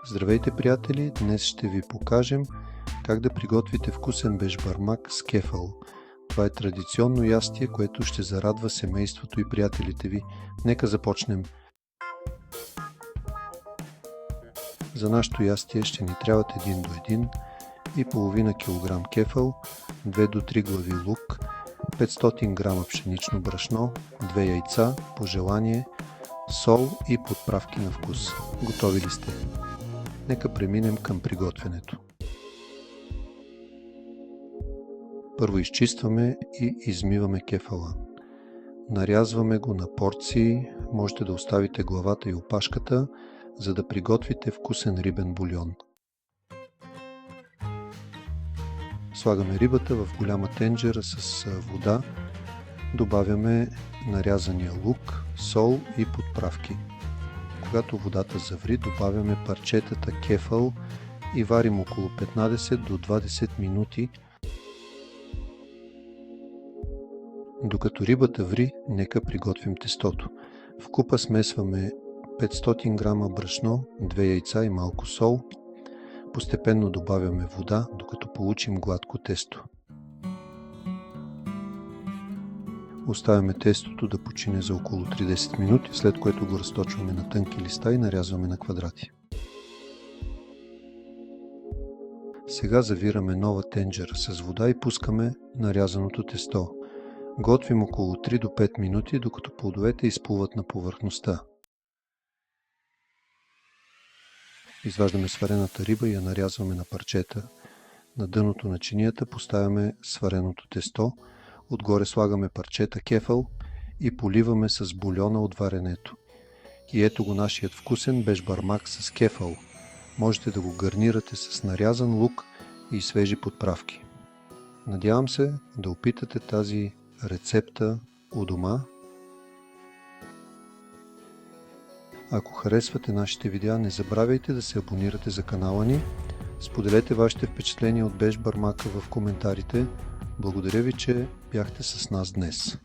Здравейте, приятели! Днес ще ви покажем как да приготвите вкусен бешбармак с кефал. Това е традиционно ястие, което ще зарадва семейството и приятелите ви. Нека започнем! За нашето ястие ще ни трябват 1 до 1 и половина килограм кефал, 2 до 3 глави лук, 500 грама пшенично брашно, 2 яйца, по желание, сол и подправки на вкус. Готови ли сте? Нека преминем към приготвянето. Първо изчистваме и измиваме кефала. Нарязваме го на порции, можете да оставите главата и опашката, за да приготвите вкусен рибен бульон. Слагаме рибата в голяма тенджера с вода, добавяме нарязания лук, сол и подправки. Когато водата заври, добавяме парчетата кефал и варим около 15 до 20 минути. Докато рибата ври, нека приготвим тестото. В купа смесваме 500 грама брашно, 2 яйца и малко сол. Постепенно добавяме вода, докато получим гладко тесто. Оставяме тестото да почине за около 30 минути, след което го разточваме на тънки листа и нарязваме на квадрати. Сега завираме нова тенджера с вода и пускаме нарязаното тесто. Готвим около 3 до 5 минути, докато плодовете изплуват на повърхността. Изваждаме сварената риба и я нарязваме на парчета. На дъното на чинията поставяме свареното тесто. Отгоре слагаме парчета кефал и поливаме с бульона от варенето. И ето го нашият вкусен бешбармак с кефал. Можете да го гарнирате с нарязан лук и свежи подправки. Надявам се да опитате тази рецепта у дома. Ако харесвате нашите видеа, не забравяйте да се абонирате за канала ни. Споделете вашите впечатления от бешбармака в коментарите. Благодаря ви, че бяхте с нас днес.